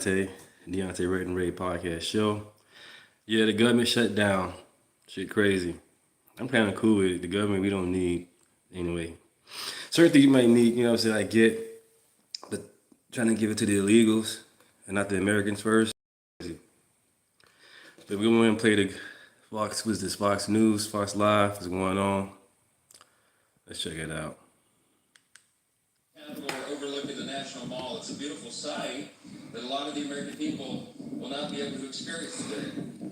Deontay Rate and Ray podcast show. Yeah, the government shut down. Shit crazy. I'm kind of cool with it. The government we don't need anyway. Certain things you might need, you know what I'm saying, I get, but trying to give it to the illegals and not the Americans first. But we want to play the Fox, was this Fox News, Fox Live, what's going on? Let's check it out. Overlooking the National Mall. It's a beautiful sight that a lot of the American people will not be able to experience today.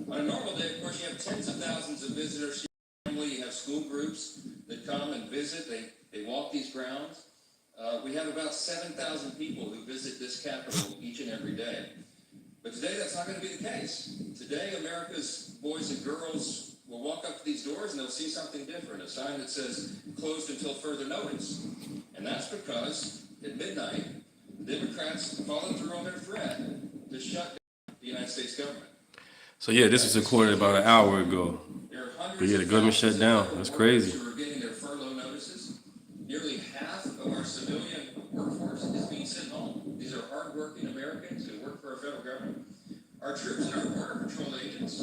On a normal day, of course, you have tens of thousands of visitors. You have school groups that come and visit. They walk these grounds. We have about 7,000 people who visit this Capitol each and every day. But today, that's not going to be the case. Today, America's boys and girls will walk up to these doors and they'll see something different, a sign that says, closed until further notice. And that's because at midnight, Democrats followed through on their threat to shut down the United States government. So yeah, this was recorded about an hour ago. But yeah, the government shut down. That's crazy. Who are getting their furlough notices. Nearly half of our civilian workforce is being sent home. These are hardworking Americans who work for our federal government. Our troops and our Border Patrol agents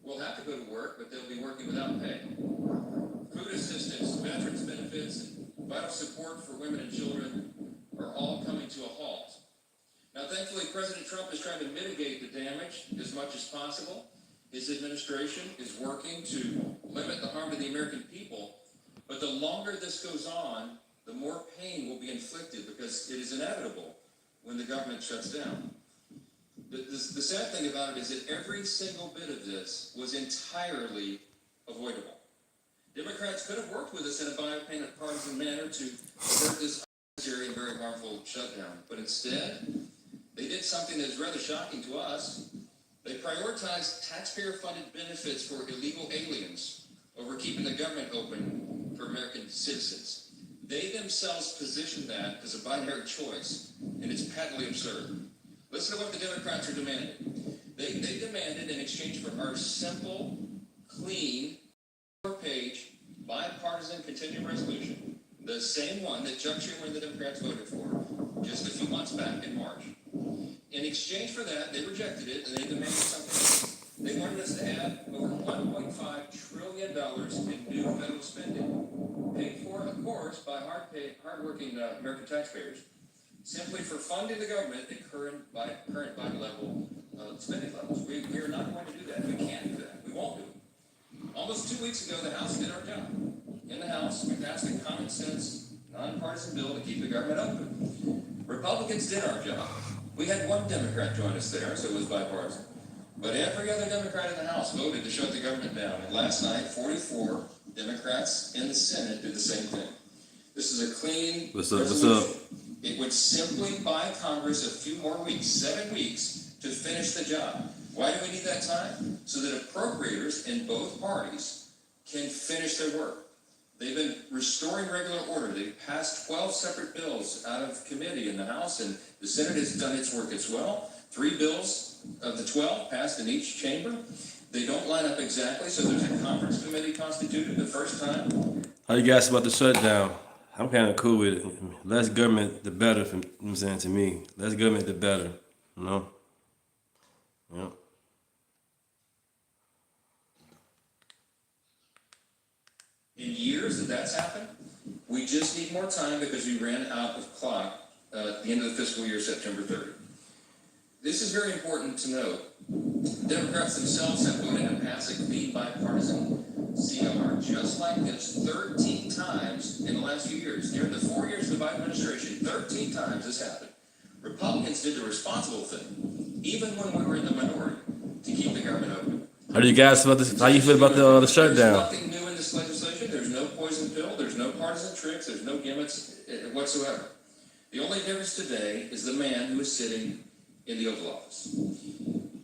will have to go to work, but they'll be working without pay. Food assistance, veterans benefits, and vital support for women and children are all coming to a halt. Now, thankfully, President Trump is trying to mitigate the damage as much as possible. His administration is working to limit the harm to the American people. But the longer this goes on, the more pain will be inflicted because it is inevitable when the government shuts down. The sad thing about it is that every single bit of this was entirely avoidable. Democrats could have worked with us in a bipartisan manner to avert this unnecessary and very harmful shutdown. But instead, they did something that is rather shocking to us. They prioritized taxpayer-funded benefits for illegal aliens over keeping the government open for American citizens. They themselves positioned that as a binary choice, and it's patently absurd. Listen to what the Democrats are demanding. They demanded, in exchange for our simple, clean, four-page, bipartisan continuing resolution, the same one that Chuck Schumer and the Democrats voted for just a few months back in March. In exchange for that, they rejected it, and they demanded something else. They wanted us to have over $1.5 trillion in new federal spending, paid for, of course, by hardworking American taxpayers, simply for funding the government at current Biden level spending levels. We are not going to do that. We can't do that. We won't do it. Almost 2 weeks ago, the House did our job. In the House, we passed a common sense, nonpartisan bill to keep the government open. Republicans did our job. We had one Democrat join us there, so it was bipartisan. But every other Democrat in the House voted to shut the government down. And last night, 44 Democrats in the Senate did the same thing. This is a clean resolution. It would simply buy Congress a few more weeks, 7 weeks, to finish the job. Why do we need that time? So that appropriators in both parties can finish their work. They've been restoring regular order. They've passed 12 separate bills out of committee in the House, and the Senate has done its work as well. 3 bills of the 12 passed in each chamber. They don't line up exactly, so there's a conference committee constituted the first time. How you guys about the shutdown? I'm kind of cool with it. Less government, the better, you know what I'm saying, to me. Less government, the better, you know? Yeah. In years that's happened, we just need more time because we ran out of clock at the end of the fiscal year, September 30. This is very important to note. Democrats themselves have voted to pass a clean bipartisan CR just like this 13 times in the last few years. During the 4 years of the Biden administration, 13 times this happened. Republicans did the responsible thing, even when we were in the minority, to keep the government open. How do you guys feel about this? How you feel about the shutdown? There's nothing new in this legislation. There's no poison pill. There's no partisan tricks. There's no gimmicks whatsoever. The only difference today is the man who is sitting in the Oval Office.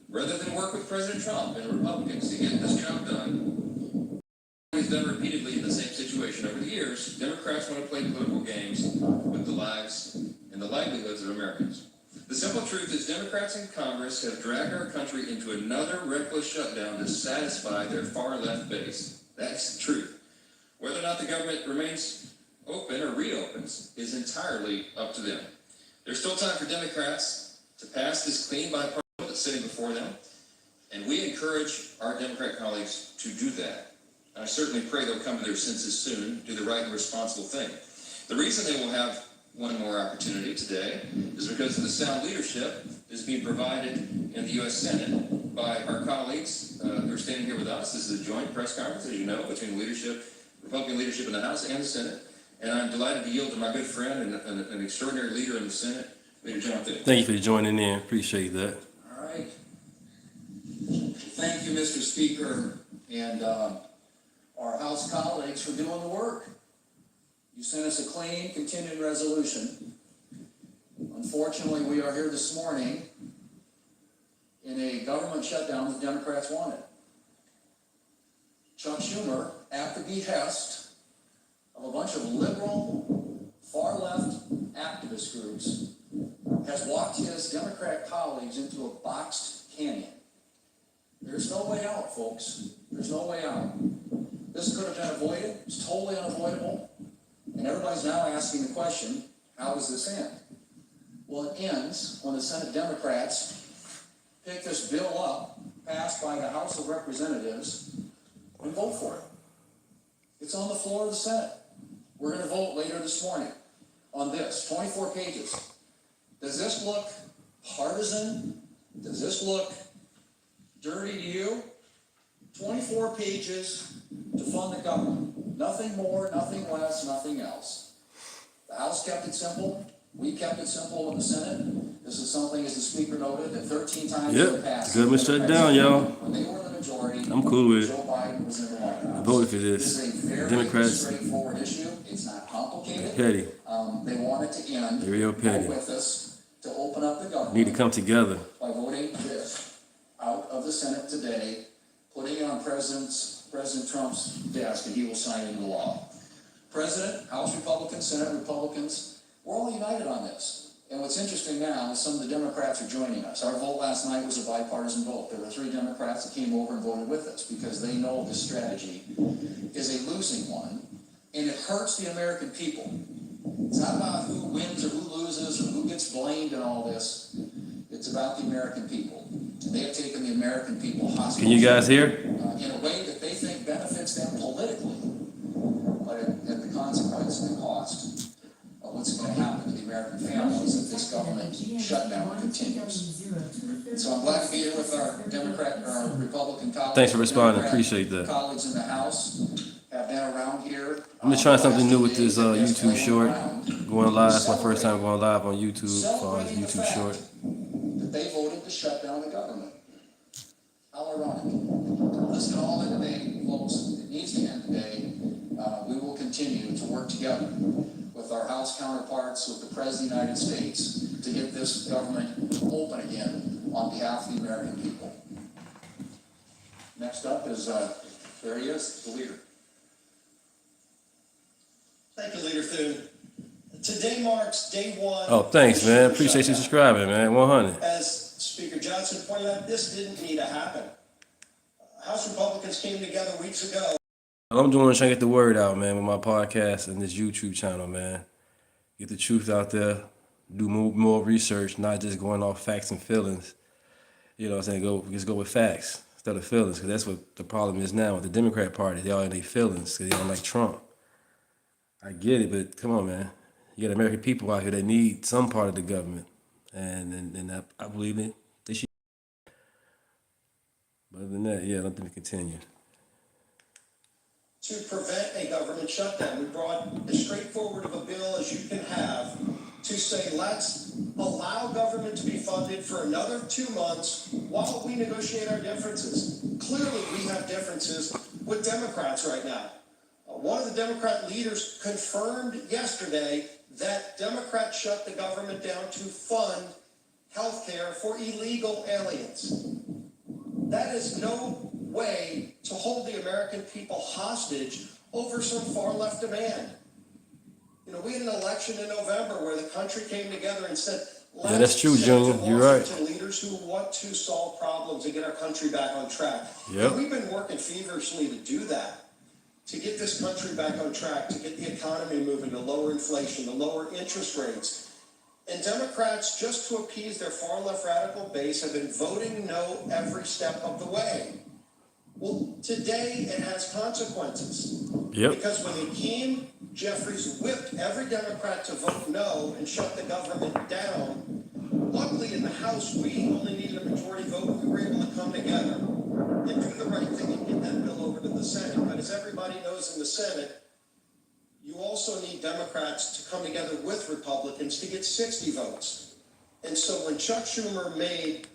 Rather than work with President Trump and Republicans to get this job done, he's done repeatedly in the same situation over the years, Democrats want to play political games with the lives and the livelihoods of Americans. The simple truth is Democrats in Congress have dragged our country into another reckless shutdown to satisfy their far-left base. That's the truth. Whether or not the government remains open or reopens is entirely up to them. There's still time for Democrats to pass this clean bipartisan bill that's sitting before them, and we encourage our Democrat colleagues to do that. I certainly pray they'll come to their senses soon, do the right and responsible thing. The reason they will have one more opportunity today is because of the sound leadership that is being provided in the U.S. Senate by our colleagues who are standing here with us. This is a joint press conference, as you know, between leadership, Republican leadership in the House and the Senate. And I'm delighted to yield to my good friend and an extraordinary leader in the Senate, Leader John Thick. Thank you for joining in. Appreciate that. All right. Thank you, Mr. Speaker, and our House colleagues for doing the work. You sent us a clean, continuing resolution. Unfortunately, we are here this morning in a government shutdown the Democrats wanted. Chuck Schumer, at the behest of a bunch of liberal, far-left activist groups, has walked his Democrat colleagues into a boxed canyon. There's no way out, folks. There's no way out. This could have been avoided. It's totally unavoidable. And everybody's now asking the question, how does this end? Well, it ends when the Senate Democrats pick this bill up, passed by the House of Representatives, and vote for it. It's on the floor of the Senate. We're going to vote later this morning on this, 24 pages. Does this look partisan? Does this look dirty to you? 24 pages to fund the government. Nothing more, nothing less, nothing else. The House kept it simple. We kept it simple in the Senate. This is something, as the Speaker noted, that 13 times in the past. Government shut down, y'all. When they were in the majority, I'm cool with it. Joe Biden was in the White House. I voted for This this. is a very Democrats, straightforward issue. It's not complicated. petty. They want it to end. They're real petty. Vote with us to open up the government. Need to come together. By voting this out of the Senate today, putting it on President Trump's desk, and he will sign into law. President, House Republicans, Senate Republicans, we're all united on this. And what's interesting now is some of the Democrats are joining us. Our vote last night was a bipartisan vote. There were 3 Democrats that came over and voted with us because they know this strategy is a losing one, and it hurts the American people. It's not about who wins or who loses or who gets blamed in all this. It's about the American people. And they have taken the American people hostage. Can you guys hear? In a way that they think benefits them politically, but at the consequence and the cost of what's going to happen to the American families if this government shutdown continues. So I'm glad to be here with our Republican colleagues. Thanks for responding. Democrat Appreciate that. Colleagues in the House have been around here. I'm just trying something new with this YouTube short. Going live. It's my first time going live on YouTube as far as YouTube short. That they voted to shut down the government. How ironic. This can all end today, folks. It needs to end today. We will continue to work together with our House counterparts, with the President of the United States, to get this government open again on behalf of the American people. Next up is, there he is, the leader. Thank you, Leader Thune. Today marks day 1. Oh, thanks, man. Appreciate you subscribing, man. 100. As Speaker Johnson pointed out, this didn't need to happen. House Republicans came together weeks ago. All I'm doing is trying to get the word out, man, with my podcast and this YouTube channel, man. Get the truth out there. Do more research, not just going off facts and feelings. You know what I'm saying? Just go with facts instead of feelings, because that's what the problem is now with the Democrat Party. They all in their feelings because they don't like Trump. I get it, but come on, man. You got American people out here that need some part of the government, and I believe it. They should. But other than that, yeah, let them continue. To prevent a government shutdown, we brought as straightforward of a bill as you can have to say, let's allow government to be funded for another 2 months while we negotiate our differences. Clearly, we have differences with Democrats right now. One of the Democrat leaders confirmed yesterday that Democrats shut the government down to fund health care for illegal aliens. That is no way to hold the American people hostage over some far-left demand. You know, we had an election in November where the country came together and said, Yeah, that's true, Junior. You're right. Leaders who want to solve problems and get our country back on track. Yep. And we've been working feverishly to do that, to get this country back on track, to get the economy moving, to lower inflation, to lower interest rates. And Democrats, just to appease their far-left radical base, have been voting no every step of the way. Well, today it has consequences. Yep. Because when Hakeem Jeffries whipped every Democrat to vote no and shut the government down, luckily in the House, we only needed a majority vote. We were able to come together and do the right thing and get that bill over to the Senate. But as everybody knows in the Senate, you also need Democrats to come together with Republicans to get 60 votes. And so when Chuck Schumer made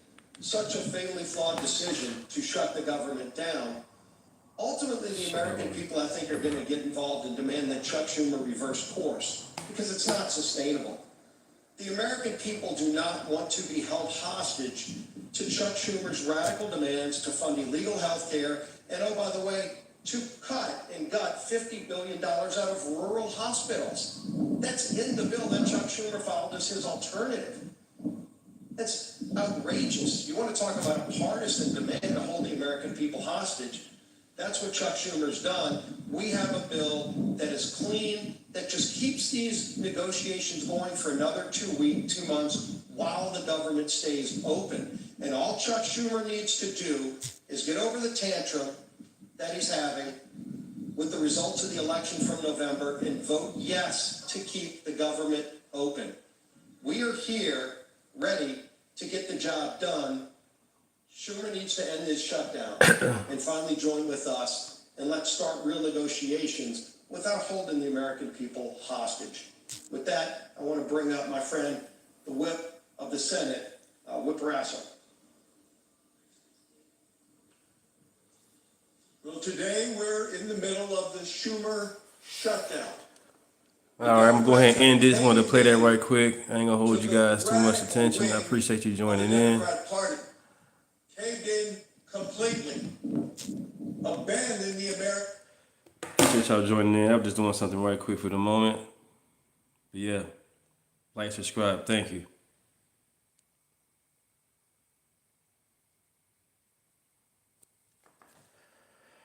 such a fatally flawed decision to shut the government down, ultimately the American people, I think, are going to get involved and demand that Chuck Schumer reverse course, because it's not sustainable. The American people do not want to be held hostage to Chuck Schumer's radical demands to fund illegal health care and, oh, by the way, to cut and gut $50 billion out of rural hospitals. That's in the bill that Chuck Schumer filed as his alternative. That's outrageous. You want to talk about a partisan demand to hold the American people hostage? That's what Chuck Schumer's done. We have a bill that is clean, that just keeps these negotiations going for another 2 months while the government stays open. And all Chuck Schumer needs to do is get over the tantrum that he's having with the results of the election from November and vote yes to keep the government open. We are here ready to get the job done. Schumer needs to end this shutdown and finally join with us, and let's start real negotiations without holding the American people hostage. With that, I want to bring up my friend, the whip of the Senate, Whip Rasso. Well, today we're in the middle of the Schumer shutdown. All right, I'm gonna go ahead and end this. Want to play that right quick. I ain't gonna hold you guys too much attention. I appreciate you joining in. Party caved in completely, abandoned the American. Appreciate y'all joining in. I'm just doing something right quick for the moment. But yeah, like, subscribe. Thank you.